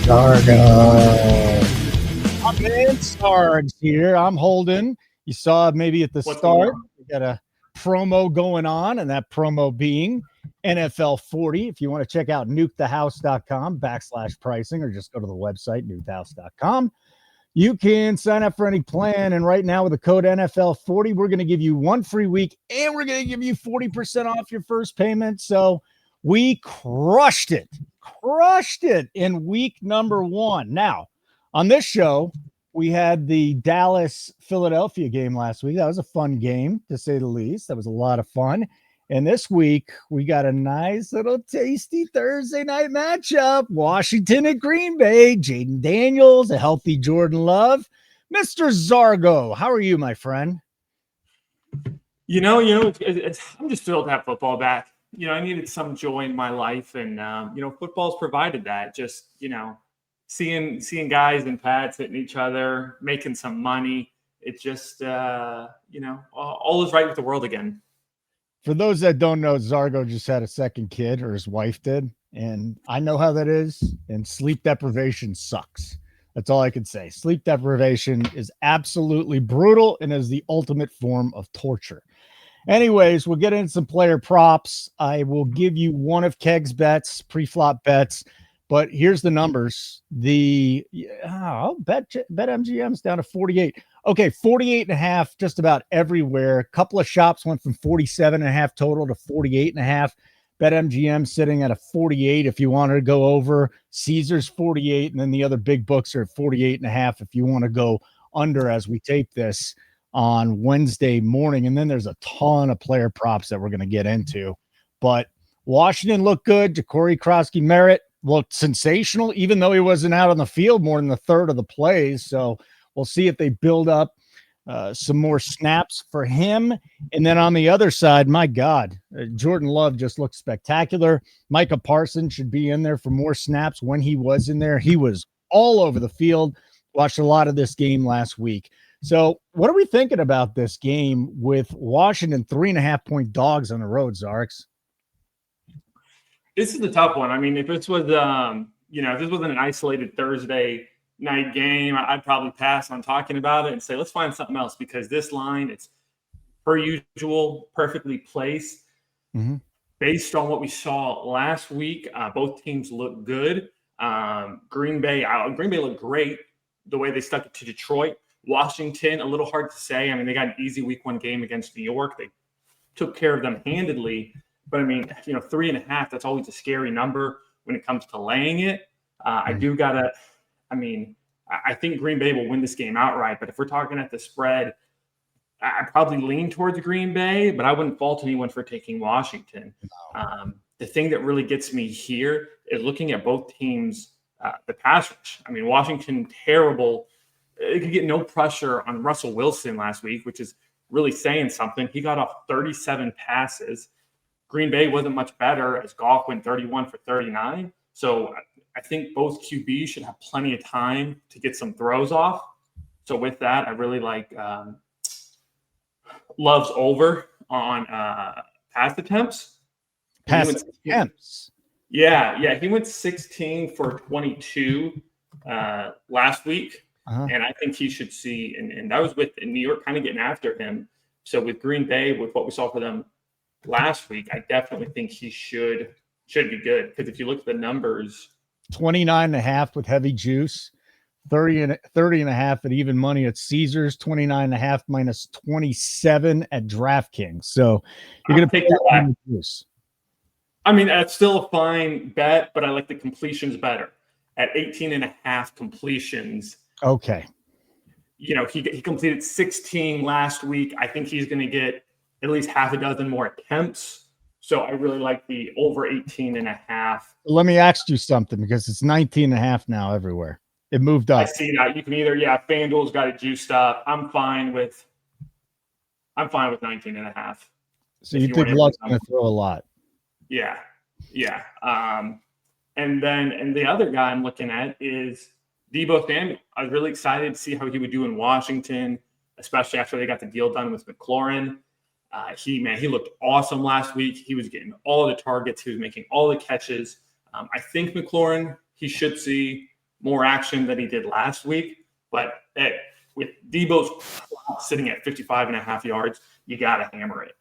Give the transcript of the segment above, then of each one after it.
Zargo. I'm in Sarge here. I'm Holden. You saw maybe at the start, we got a promo going on, and that promo being NFL 40. If you want to check out nukethehouse.com/pricing, or just go to the website, nukethehouse.com. You can sign up for any plan. And right now with the code NFL40, we're going to give you one free week, and we're going to give you 40% off your first payment. So we crushed it in week number 1. Now, on this show, we had the Dallas-Philadelphia game last week. That was a fun game, to say the least. That was a lot of fun. And this week, we got a nice little tasty Thursday night matchup. Washington at Green Bay. Jaden Daniels, a healthy Jordan Love. Mr. Zargo, how are you, my friend? I'm just thrilled to have football back. I needed some joy in my life, and football's provided that. Just seeing guys and pads hitting each other, making some money. It just all is right with the world again. For those that don't know, Zargo just had a second kid, or his wife did, and I know how that is. And sleep deprivation sucks. That's all I can say. Sleep deprivation is absolutely brutal and is the ultimate form of torture. Anyways, we'll get into some player props. I will give you one of Keg's bets, pre-flop bets, but here's the numbers. BetMGM's down to 48. Okay, 48.5 just about everywhere. A couple of shops went from 47.5 total to 48.5. BetMGM sitting at a 48 if you wanted to go over. Caesars 48, and then the other big books are at 48.5 if you want to go under as we tape this on Wednesday morning. And then there's a ton of player props that we're going to get into. But Washington looked good. Ja'Cory Krosky-Merritt looked sensational, even though he wasn't out on the field more than a third of the plays. So we'll see if they build up some more snaps for him. And then on the other side, my God, Jordan Love just looked spectacular. Micah Parsons should be in there for more snaps. When he was in there, he was all over the field. Watched a lot of this game last week. So what are we thinking about this game with Washington 3.5-point dogs on the road, Zarks? This is a tough one. I mean, if this was, if this wasn't an isolated Thursday night game, I'd probably pass on talking about it and say, let's find something else, because this line, it's per usual, perfectly placed. Mm-hmm. Based on what we saw last week, both teams look good. Green Bay looked great the way they stuck it to Detroit. Washington, a little hard to say. I mean, they got an easy week 1 game against New York. They took care of them handedly. But, 3.5, that's always a scary number when it comes to laying it. I think Green Bay will win this game outright. But if we're talking at the spread, I probably lean towards Green Bay, but I wouldn't fault anyone for taking Washington. No. The thing that really gets me here is looking at both teams, the pass rush. Washington, terrible. It could get no pressure on Russell Wilson last week, which is really saying something. He got off 37 passes. Green Bay wasn't much better, as Goff went 31 for 39. So I think both QBs should have plenty of time to get some throws off. So with that, I really like Love's over on pass attempts. Pass attempts. Yeah. He went 16 for 22 last week. Uh-huh. And I think he should see, and that was with New York kind of getting after him. So with Green Bay, with what we saw for them last week, I definitely think he should be good. Because if you look at the numbers, 29.5 with heavy juice, 30.5 at even money at Caesars, 29.5 minus 27 at DraftKings. So you're going to pick that juice. That's still a fine bet, but I like the completions better at 18.5 completions. Okay. He completed 16 last week. I think he's going to get at least half a dozen more attempts. So I really like the over 18.5. Let me ask you something, because it's 19.5 now everywhere. It moved up. I see that. You can either, FanDuel's got it juiced up. I'm fine with 19.5. So you think Love's going to throw a lot? Yeah. And the other guy I'm looking at is Deebo Samuel. I was really excited to see how he would do in Washington, especially after they got the deal done with McLaurin. He looked awesome last week. He was getting all the targets. He was making all the catches. I think McLaurin, he should see more action than he did last week. But with Debo's sitting at 55.5 yards, you got to hammer it.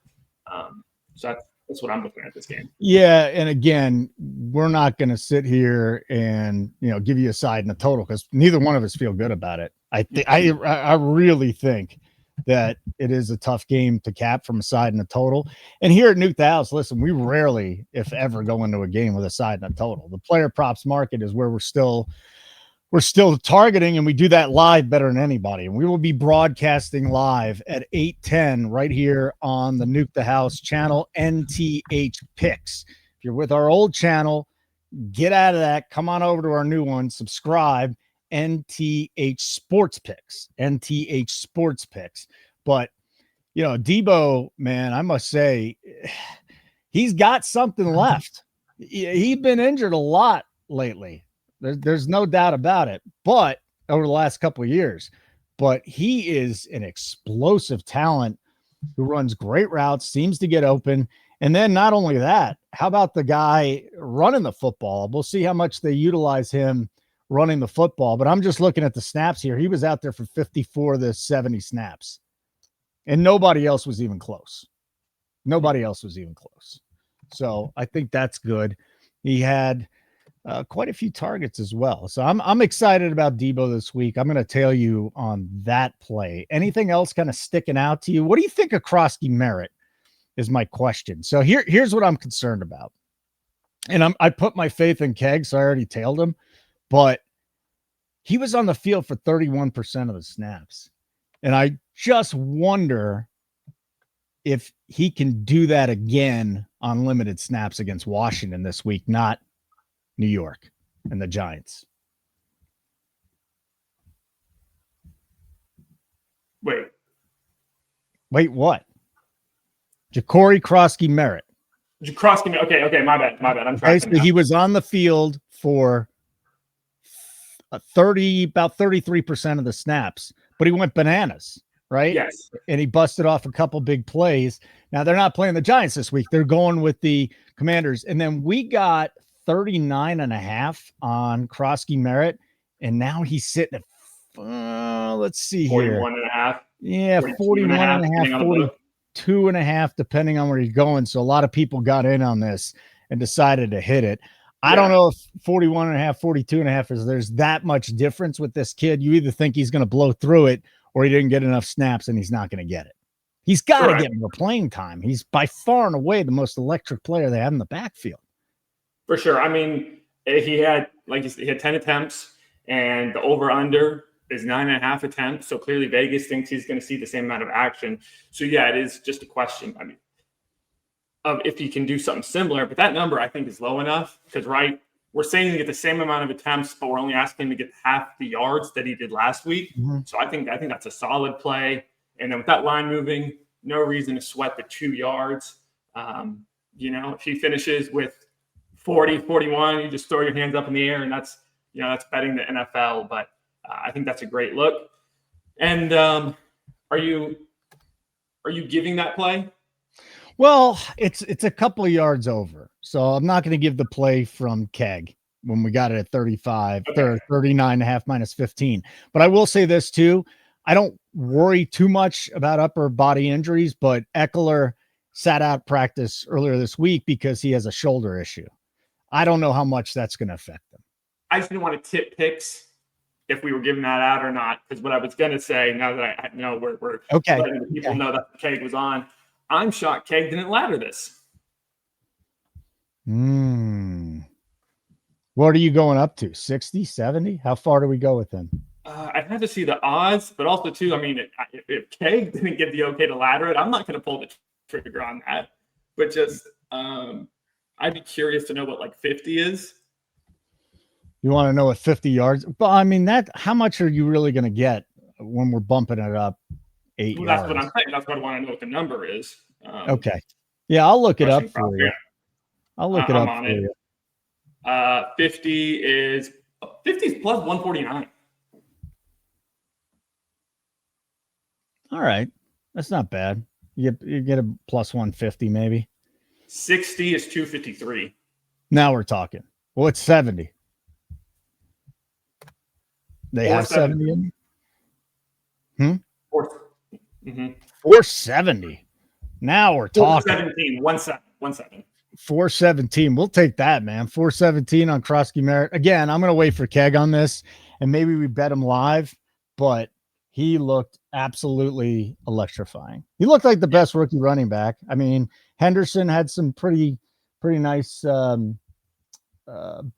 So that's what I'm looking at this game. Yeah, and again, we're not going to sit here and give you a side and a total because neither one of us feel good about it. I really think that it is a tough game to cap from a side and a total. And here at Nuke the House, listen, we rarely, if ever, go into a game with a side and a total. The player props market is where we're still targeting, and we do that live better than anybody. And we will be broadcasting live at 8:10 right here on the Nuke the House channel, NTH Picks. If you're with our old channel, get out of that. Come on over to our new one. Subscribe. NTH Sports Picks. NTH Sports Picks. But, Debo, man, I must say, he's got something left. He's been injured a lot lately. There's no doubt about it. But over the last couple of years, but he is an explosive talent who runs great routes, seems to get open. And then not only that, how about the guy running the football? We'll see how much they utilize him running the football. But I'm just looking at the snaps here. He was out there for 54 of the 70 snaps. And nobody else was even close. Nobody else was even close. So I think that's good. He had quite a few targets as well. So I'm excited about Debo this week. I'm going to tell you on that play. Anything else kind of sticking out to you? What do you think of Krosky Merritt is my question. So here's what I'm concerned about. And I put my faith in Keg, so I already tailed him. But he was on the field for 31% of the snaps. And I just wonder if he can do that again on limited snaps against Washington this week, not New York and the Giants. Wait, what? Ja'Cory Krosky Merritt. Okay, my bad. I'm trying. So he was on the field for about 33% of the snaps, but he went bananas, right? Yes. And he busted off a couple big plays. Now they're not playing the Giants this week. They're going with the Commanders. And then we got 39.5 on Krosky Merritt. And now he's sitting at, let's see here. 41.5. Yeah, 41.5, 42.5, depending on where he's going. So a lot of people got in on this and decided to hit it. I don't know if 41.5, 42.5 there's that much difference with this kid. You either think he's going to blow through it or he didn't get enough snaps and he's not going to get it. He's got to get more playing time. He's by far and away the most electric player they have in the backfield. For sure. I mean, he had 10 attempts and the over-under is 9.5 attempts. So clearly Vegas thinks he's going to see the same amount of action. So yeah, it is just a question. I mean, of if he can do something similar, but that number I think is low enough because we're saying to get the same amount of attempts, but we're only asking him to get half the yards that he did last week. Mm-hmm. So I think that's a solid play. And then with that line moving, no reason to sweat the 2 yards. If he finishes with 40, 41, you just throw your hands up in the air, and that's betting the NFL. But I think that's a great look. And are you giving that play? Well, it's a couple of yards over. So I'm not going to give the play from Keg when we got it at 35 or 39.5 minus 15. But I will say this too. I don't worry too much about upper body injuries, but Eckler sat out practice earlier this week because he has a shoulder issue. I don't know how much that's going to affect them. I just didn't want to tip picks if we were giving that out or not, because what I was going to say, now that I know we're letting the people know that Keg was on, I'm shocked Keg didn't ladder this. What are you going up to? 60, 70? How far do we go with him? I'd have to see the odds, but also, too, I mean, if Keg didn't get the okay to ladder it, I'm not going to pull the trigger on that. But just I'd be curious to know what 50 is. You want to know what 50 yards? But I mean, how much are you really going to get when we're bumping it up 8 yards? That's what I'm saying. That's what I want to know what the number is. Okay. Yeah, I'll look it up for you. I'll look it up for you. 50 is plus 149. All right. That's not bad. You get a plus 150 maybe. 60 is 253. Now we're talking. Well, it's 70. They have 70 in them? 470. Now we're talking. 417. 417. We'll take that, man. 417 on Krosky Merritt. Again, I'm going to wait for Keg on this, and maybe we bet him live, but he looked absolutely electrifying. He looked like the best rookie running back. I mean, Henderson had some pretty nice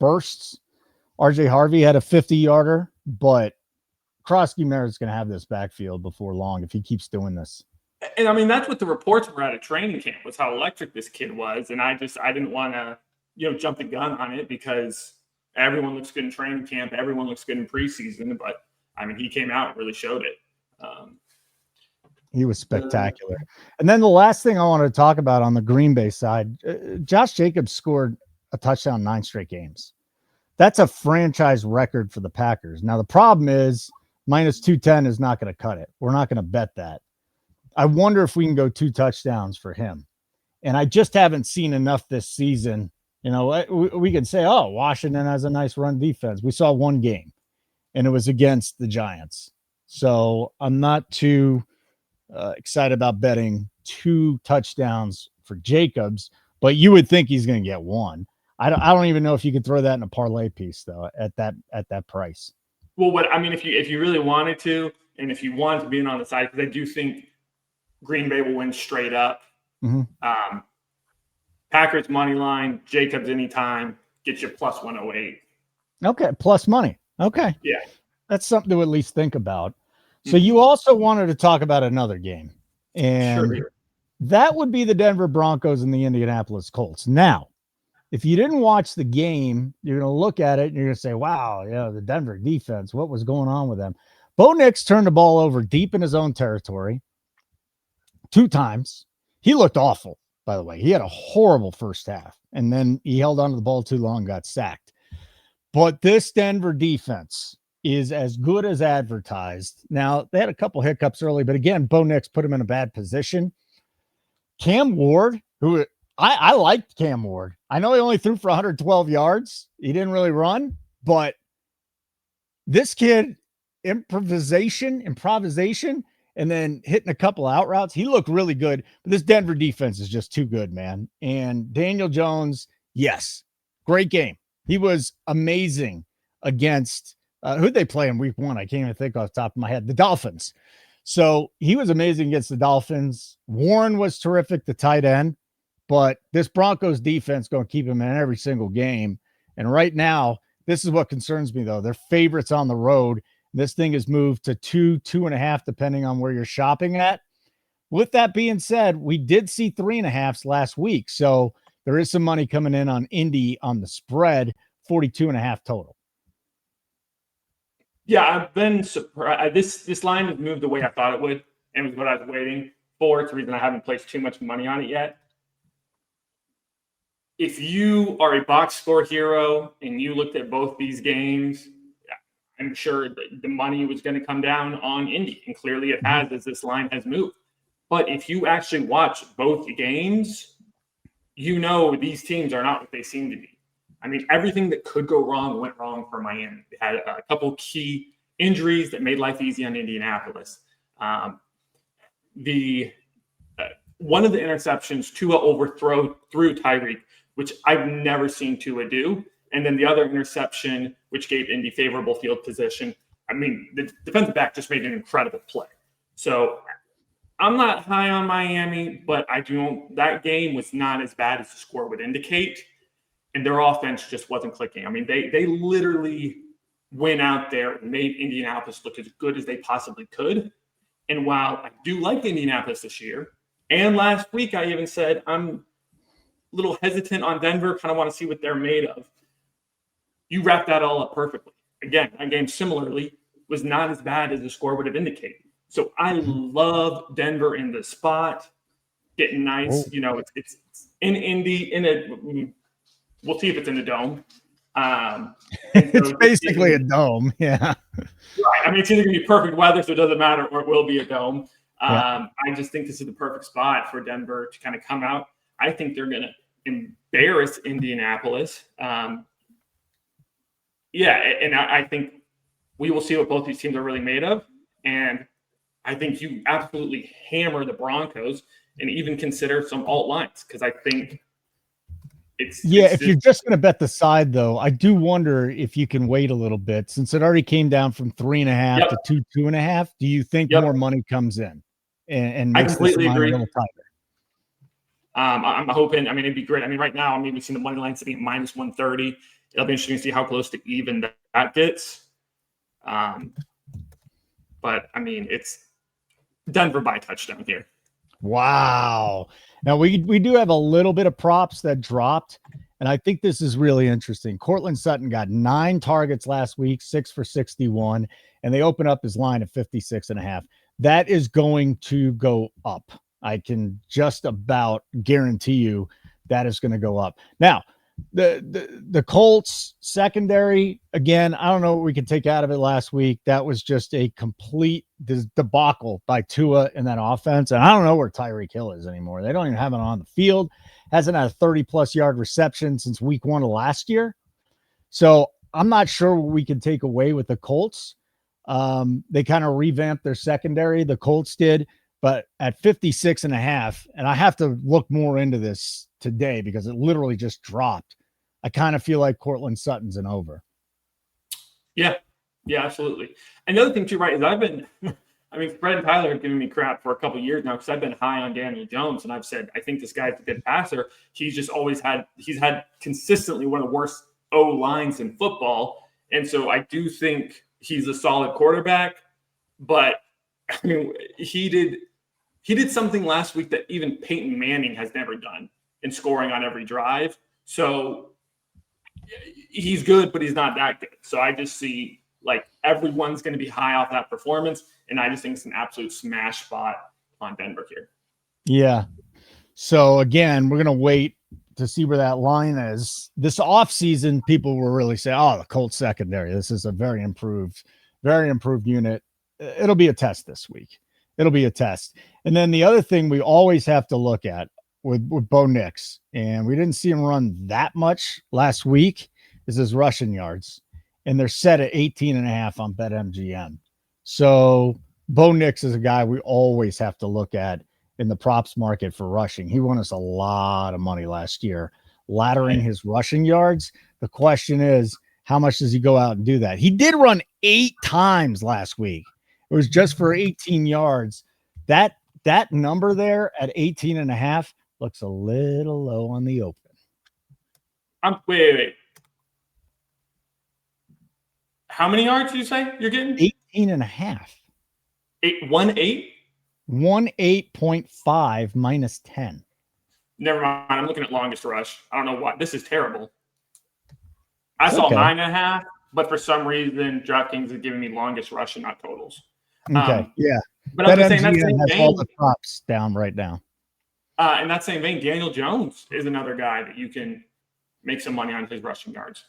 bursts. RJ Harvey had a 50-yarder, but Krosky Merritt's going to have this backfield before long if he keeps doing this. And I mean, that's what the reports were at a training camp, was how electric this kid was. And I didn't want to, jump the gun on it because everyone looks good in training camp. Everyone looks good in preseason. But I mean, he came out and really showed it. He was spectacular. And then the last thing I wanted to talk about on the Green Bay side, Josh Jacobs scored a touchdown 9 straight games. That's a franchise record for the Packers. Now, the problem is minus 210 is not going to cut it. We're not going to bet that. I wonder if we can go 2 touchdowns for him. And I just haven't seen enough this season. We can say, oh, Washington has a nice run defense. We saw one game, and it was against the Giants. So I'm not too excited about betting 2 touchdowns for Jacobs, but you would think he's going to get 1. I don't even know if you could throw that in a parlay piece, though, at that price. Well, if you really wanted to, and if you wanted to be in on the side, because I do think Green Bay will win straight up. Mm-hmm. Packers money line, Jacobs anytime, get you plus 108. Okay, plus money. Okay. Yeah. That's something to at least think about. So you also wanted to talk about another game. And that would be the Denver Broncos and the Indianapolis Colts. Now, if you didn't watch the game, you're going to look at it and you're going to say, wow, the Denver defense, what was going on with them? Bo Nix turned the ball over deep in his own territory 2 times. He looked awful, by the way. He had a horrible first half, and then he held onto the ball too long, got sacked. But this Denver defense is as good as advertised. Now, they had a couple hiccups early, but again, Bo Nix put him in a bad position. Cam Ward, who I liked Cam Ward. I know he only threw for 112 yards. He didn't really run, but this kid, improvisation, and then hitting a couple out routes. He looked really good, but this Denver defense is just too good, man. And Daniel Jones, yes, great game. He was amazing against who'd they play in week 1? I can't even think off the top of my head. The Dolphins. So he was amazing against the Dolphins. Warren was terrific, the tight end, but this Broncos defense going to keep him in every single game. And right now, this is what concerns me, though. They're favorites on the road. This thing has moved to 2.5, depending on where you're shopping at. With that being said, we did see 3.5s last week. So there is some money coming in on Indy on the spread, 42.5 total. Yeah, I've been surprised. This line has moved the way I thought it would, and it was what I was waiting for. It's the reason I haven't placed too much money on it yet. If you are a box score hero and you looked at both these games, I'm sure the money was going to come down on Indy, and clearly it has as this line has moved. But if you actually watch both games, these teams are not what they seem to be. I mean, everything that could go wrong went wrong for Miami. They had a couple key injuries that made life easy on Indianapolis. One of the interceptions, Tua overthrew Tyreek, which I've never seen Tua do. And then the other interception, which gave Indy favorable field position. I mean, the defensive back just made an incredible play. So I'm not high on Miami, but that game was not as bad as the score would indicate. And their offense just wasn't clicking. I mean, they literally went out there and made Indianapolis look as good as they possibly could. And while I do like Indianapolis this year, and last week I even said I'm a little hesitant on Denver, kind of want to see what they're made of. You wrapped that all up perfectly. Again, that game similarly was not as bad as the score would have indicated. So I love Denver in the spot, getting nice. It's in Indy, we'll see if it's in the dome. It's basically a dome. Yeah. Right. I mean, it's either going to be perfect weather, so it doesn't matter, or it will be a dome. I just think this is the perfect spot for Denver to kind of come out. I think they're going to embarrass Indianapolis. And I think we will see what both these teams are really made of. And I think you absolutely hammer the Broncos and even consider some alt lines, because I think if you're just going to bet the side, though, I do wonder if you can wait a little bit since it already came down from 3.5 to 2.5. Do you think more money comes in and makes this line a little tighter? I'm hoping. I mean, it'd be great. I mean, right now, we've seen the money line sitting at minus 130. It'll be interesting to see how close to even that gets. But I mean, it's Denver by touchdown here. Wow. Now we do have a little bit of props that dropped, and I think this is really interesting. Cortland Sutton got 9 targets last week, 6 for 61, and they open up his line at 56.5. That is going to go up. I can just about guarantee you that is going to go up. Now, the Colts secondary, again, I don't know what we can take out of it last week. That was just a complete debacle by Tua in that offense. And I don't know where Tyreek Hill is anymore. They don't even have him on the field. Hasn't had a 30-plus yard reception since week 1 of last year. So I'm not sure what we can take away with the Colts. They kind of revamped their secondary. The Colts did. But at 56.5, and I have to look more into this today because it literally just dropped. I kind of feel like Cortland Sutton's an over. Yeah, absolutely. And the other thing too, right, is Fred and Tyler have given me crap for a couple of years now because I've been high on Daniel Jones, and I've said I think this guy's a good passer. He's had consistently one of the worst O lines in football, and so I do think he's a solid quarterback. But I mean, he did something last week that even Peyton Manning has never done in scoring on every drive. So he's good, but he's not that good. So I just see like everyone's going to be high off that performance. And I just think it's an absolute smash spot on Denver here. Yeah. So again, we're going to wait to see where that line is. This offseason, people will really say, oh, the Colts secondary, this is a very improved unit. It'll be a test this week. It'll be a test. And then the other thing we always have to look at with Bo Nix, and we didn't see him run that much last week, is his rushing yards. And they're set at 18.5 on BetMGM. So Bo Nix is a guy we always have to look at in the props market for rushing. He won us a lot of money last year, laddering his rushing yards. The question is, how much does he go out and do that? He did run 8 times last week. It was just for 18 yards. That number there at 18.5 looks a little low on the open. Wait. How many yards did you say you're getting? 18.5. 8? 18.5 minus 10. Never mind. I'm looking at longest rush. I don't know why. This is terrible. I saw 9.5, but for some reason, DraftKings is giving me longest rush and not totals. Okay. Yeah. But I'm just saying that has all the props down right now. In that same vein, Daniel Jones is another guy that you can make some money on his rushing yards.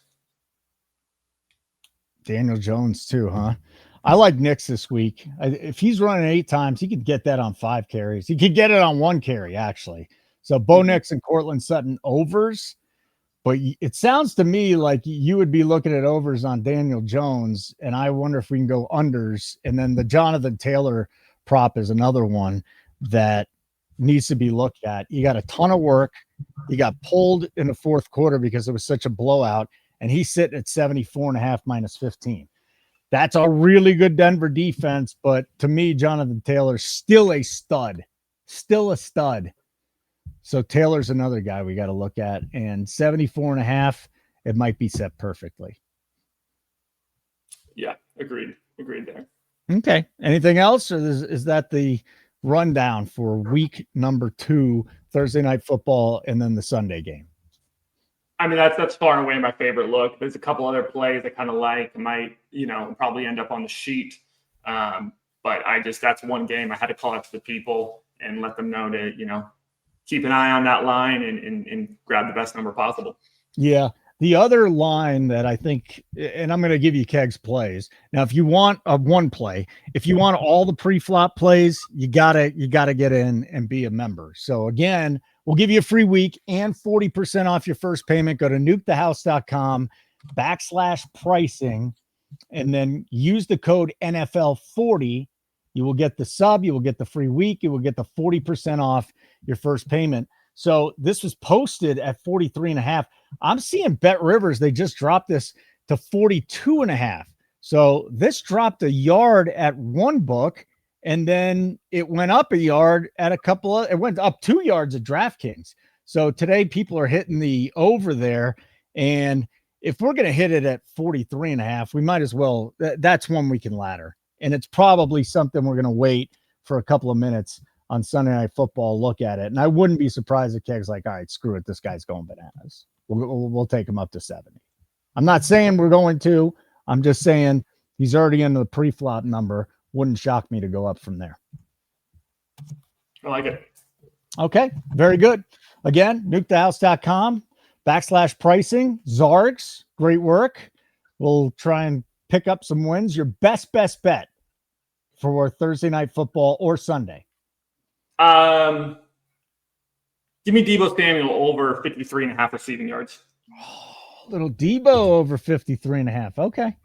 Daniel Jones too, huh? I like Nix this week. If he's running 8 times, he could get that on 5 carries. He could get it on 1 carry, actually. So Bo Nix and Cortland Sutton overs. But it sounds to me like you would be looking at overs on Daniel Jones, and I wonder if we can go unders. And then the Jonathan Taylor prop is another one that needs to be looked at. You got a ton of work. He got pulled in the fourth quarter because it was such a blowout, and he's sitting at 74.5 minus 15. That's a really good Denver defense, but to me, Jonathan Taylor's still a stud. So Taylor's another guy we got to look at, and 74.5, it might be set perfectly. Yeah, agreed there. Okay. Anything else, or is that the rundown for week number 2, Thursday Night Football, and then the Sunday game? I mean, that's far and away my favorite look. There's a couple other plays I kind of like. I might, probably end up on the sheet. But that's one game I had to call out to the people and let them know to, keep an eye on that line and grab the best number possible. Yeah. The other line that I think, and I'm going to give you Keg's plays. Now, if you want a one play, if you want all the pre-flop plays, you gotta get in and be a member. So again, we'll give you a free week and 40% off your first payment. Go to nukethehouse.com/pricing and then use the code NFL40. You will get the sub, you will get the free week, you will get the 40% off your first payment. So this was posted at 43.5. I'm seeing Bet Rivers, they just dropped this to 42.5. So this dropped a yard at one book, and then it went up a yard at it went up 2 yards at DraftKings. So today people are hitting the over there. And if we're going to hit it at 43.5, we might as well. That's one we can ladder. And it's probably something we're going to wait for a couple of minutes on Sunday Night Football, look at it. And I wouldn't be surprised if Keg's like, all right, screw it. This guy's going bananas. We'll take him up to 70. I'm not saying we're going to. I'm just saying he's already in the pre-flop number. Wouldn't shock me to go up from there. I like it. Okay, very good. Again, nukethehouse.com/pricing. Zargs, great work. We'll try and pick up some wins. Your best bet for Thursday Night Football or Sunday. Give me Deebo Samuel over 53.5 receiving yards. Little Deebo over 53.5. Okay.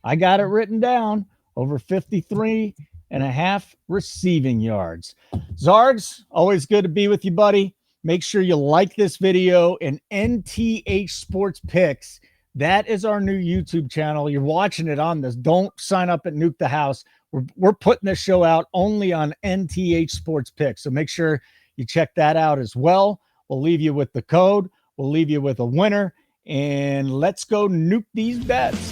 I got it written down. Over 53.5 receiving yards. Zargs, always good to be with you, buddy. Make sure you like this video and NTH Sports Picks. That is our new YouTube channel. You're watching it on this. Don't sign up at Nuke the House. We're putting this show out only on NTH Sports Picks. So make sure you check that out as well. We'll leave you with the code. We'll leave you with a winner. And let's go nuke these bets.